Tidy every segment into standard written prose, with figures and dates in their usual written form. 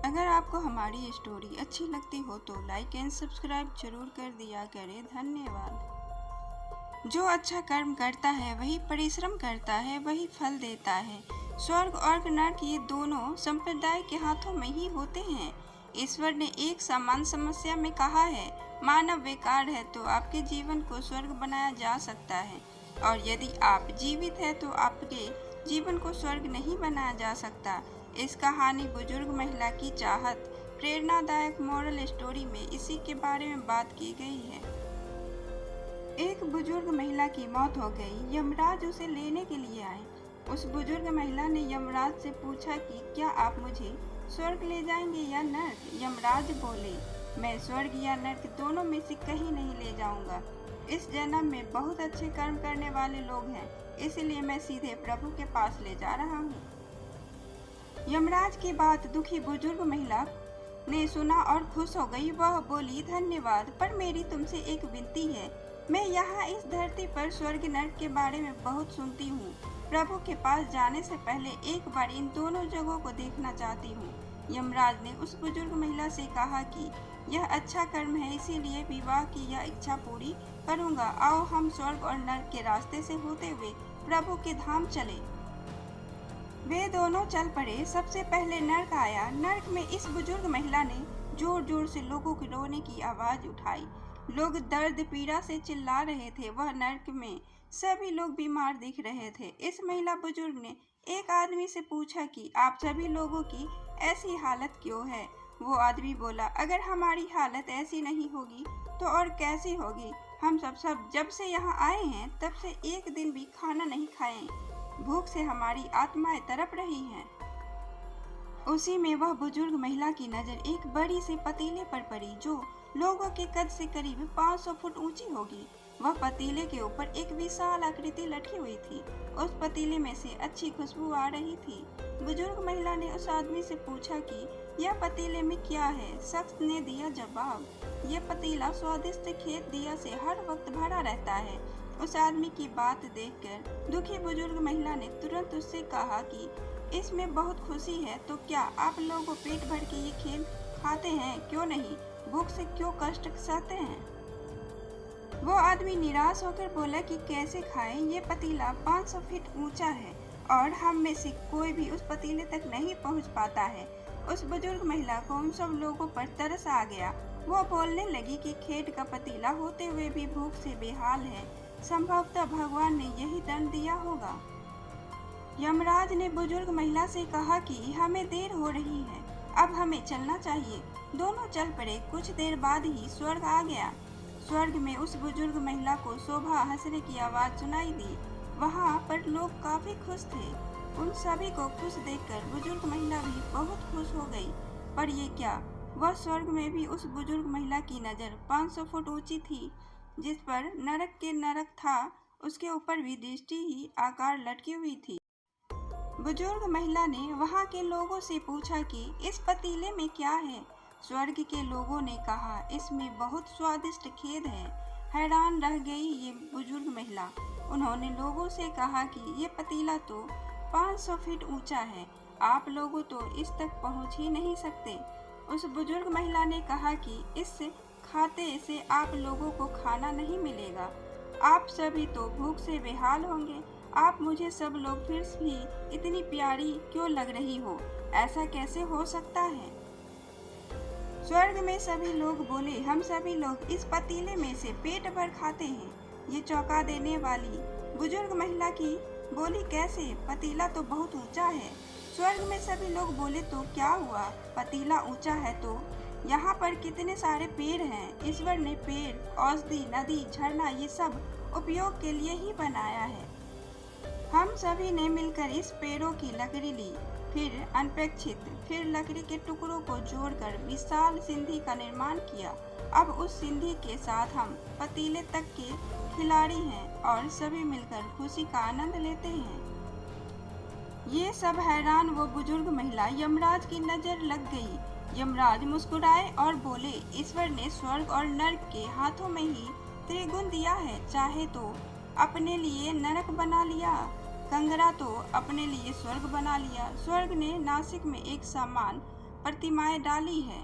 अगर आपको हमारी स्टोरी अच्छी लगती हो तो लाइक एंड सब्सक्राइब जरूर कर दिया करें। धन्यवाद। जो अच्छा कर्म करता है वही परिश्रम करता है वही फल देता है। स्वर्ग और नरक ये दोनों संप्रदाय के हाथों में ही होते हैं। ईश्वर ने एक समान समस्या में कहा है, मानव बेकार है तो आपके जीवन को स्वर्ग बनाया जा सकता है, और यदि आप जीवित है तो आपके जीवन को स्वर्ग नहीं बनाया जा सकता। इस कहानी बुजुर्ग महिला की चाहत प्रेरणादायक मॉरल स्टोरी में इसी के बारे में बात की गई है। एक बुजुर्ग महिला की मौत हो गई। यमराज उसे लेने के लिए आए। उस बुजुर्ग महिला ने यमराज से पूछा कि क्या आप मुझे स्वर्ग ले जाएंगे या नर्क? यमराज बोले, मैं स्वर्ग या नर्क दोनों में से कहीं नहीं ले जाऊंगा। इस जन्म में बहुत अच्छे कर्म करने वाले लोग हैं, इसलिए मैं सीधे प्रभु के पास ले जा रहा हूँ। यमराज की बात दुखी बुजुर्ग महिला ने सुना और खुश हो गई। वह बोली, धन्यवाद, पर मेरी तुमसे एक विनती है। मैं यहाँ इस धरती पर स्वर्ग नरक के बारे में बहुत सुनती हूँ। प्रभु के पास जाने से पहले एक बार इन दोनों जगहों को देखना चाहती हूँ। यमराज ने उस बुजुर्ग महिला से कहा कि यह अच्छा कर्म है, इसीलिए विवाह की यह इच्छा पूरी करूँगा। आओ हम स्वर्ग और नरक के रास्ते से होते हुए प्रभु के धाम चले। वे दोनों चल पड़े। सबसे पहले नरक आया। नरक में इस बुजुर्ग महिला ने जोर जोर से लोगों के रोने की आवाज उठाई। लोग दर्द पीड़ा से चिल्ला रहे थे। वह नरक में सभी लोग बीमार दिख रहे थे। इस महिला बुजुर्ग ने एक आदमी से पूछा कि आप सभी लोगों की ऐसी हालत क्यों है? वो आदमी बोला, अगर हमारी हालत ऐसी नहीं होगी तो और कैसी होगी? हम सब जब से यहाँ आए हैं तब से एक दिन भी खाना नहीं खाए। भूख से हमारी आत्माएं तड़प रही हैं। उसी में वह बुजुर्ग महिला की नजर एक बड़ी से पतीले पर पड़ी, जो लोगों के कद से करीब 500 फुट ऊंची होगी। वह पतीले के ऊपर एक विशाल आकृति लटकी हुई थी। उस पतीले में से अच्छी खुशबू आ रही थी। बुजुर्ग महिला ने उस आदमी से पूछा कि यह पतीले में क्या है? शख्स ने दिया जवाब, यह पतीला स्वादिष्ट खेत दिया से हर वक्त भरा रहता है। उस आदमी की बात देखकर दुखी बुजुर्ग महिला ने तुरंत उससे कहा कि इसमें बहुत खुशी है, तो क्या आप लोग पेट भर के ये खेल खाते हैं? क्यों नहीं? भूख से क्यों कष्ट सहते हैं? वो आदमी निराश होकर बोला कि कैसे खाएं? ये पतीला 500 फीट ऊंचा है और हम में से कोई भी उस पतीले तक नहीं पहुंच पाता है। उस बुजुर्ग महिला को उन सब लोगों पर तरस आ गया। वो बोलने लगी कि खेत का पतीला होते हुए भी भूख से बेहाल है। संभवतः भगवान ने यही दंड दिया होगा। यमराज ने बुजुर्ग महिला से कहा कि हमें देर हो रही है, अब हमें चलना चाहिए। दोनों चल पड़े। कुछ देर बाद ही स्वर्ग आ गया। स्वर्ग में उस बुजुर्ग महिला को शोभा हंसने की आवाज सुनाई दी। वहाँ पर लोग काफी खुश थे। उन सभी को खुश देखकर बुजुर्ग महिला भी बहुत खुश हो गई। पर ये क्या, वह स्वर्ग में भी उस बुजुर्ग महिला की नजर 500 फुट ऊंची थी। जिस पर नरक के नरक था, उसके ऊपर भी दृष्टि ही आकार लटकी हुई थी। बुजुर्ग महिला ने वहां के लोगों से पूछा कि इस पतीले में क्या है? स्वर्ग के लोगों ने कहा, इसमें बहुत स्वादिष्ट खेत है। हैरान रह गई ये बुजुर्ग महिला। उन्होंने लोगों से कहा कि ये पतीला तो 500 फीट ऊंचा है, आप लोगों तो इस तक पहुंच ही नहीं सकते। उस बुजुर्ग महिला ने कहा कि इस खाते से आप लोगों को खाना नहीं मिलेगा। आप सभी तो भूख से बेहाल होंगे। आप मुझे सब लोग फिर भी इतनी प्यारी क्यों लग रही हो? ऐसा कैसे हो सकता है? स्वर्ग में सभी लोग बोले, हम सभी लोग इस पतीले में से पेट भर खाते हैं। ये चौंका देने वाली बुजुर्ग महिला की बोली, कैसे? पतीला तो बहुत ऊंचा है। स्वर्ग में सभी लोग बोले, तो क्या हुआ? पतीला ऊंचा है तो यहाँ पर कितने सारे पेड़ हैं। ईश्वर ने पेड़, औषधि, नदी, झरना ये सब उपयोग के लिए ही बनाया है। हम सभी ने मिलकर इस पेड़ों की लकड़ी ली, फिर अनपेक्षित, फिर लकड़ी के टुकड़ों को जोड़कर विशाल सिंधी का निर्माण किया। अब उस सिंधी के साथ हम पतीले तक के खिलाड़ी हैं और सभी मिलकर खुशी का आनंद लेते हैं। ये सब हैरान वो बुजुर्ग महिला यमराज की नजर लग गई। यमराज मुस्कुराए और बोले, ईश्वर ने स्वर्ग और नरक के हाथों में ही त्रिगुण दिया है। चाहे तो अपने लिए नरक बना लिया, कंगरा तो अपने लिए स्वर्ग बना लिया। स्वर्ग ने नासिक में एक समान प्रतिमाएं डाली है।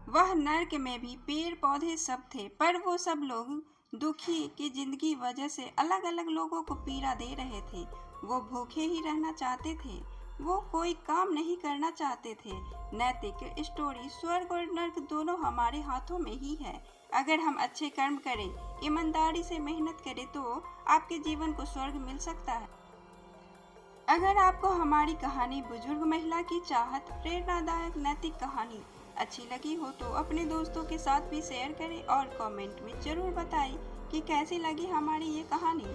वह नर्क में भी पेड़ पौधे सब थे, पर वो सब लोग दुखी की जिंदगी वजह से अलग अलग लोगों को पीड़ा दे रहे थे। वो भूखे ही रहना चाहते थे, वो कोई काम नहीं करना चाहते थे। नैतिक स्टोरी स्वर्ग और नर्क दोनों हमारे हाथों में ही है। अगर हम अच्छे कर्म करें, ईमानदारी से मेहनत करें तो आपके जीवन को स्वर्ग मिल सकता है। अगर आपको हमारी कहानी बुजुर्ग महिला की चाहत प्रेरणादायक नैतिक कहानी अच्छी लगी हो तो अपने दोस्तों के साथ भी शेयर करें और कमेंट में जरूर बताएं कि कैसी लगी हमारी ये कहानी।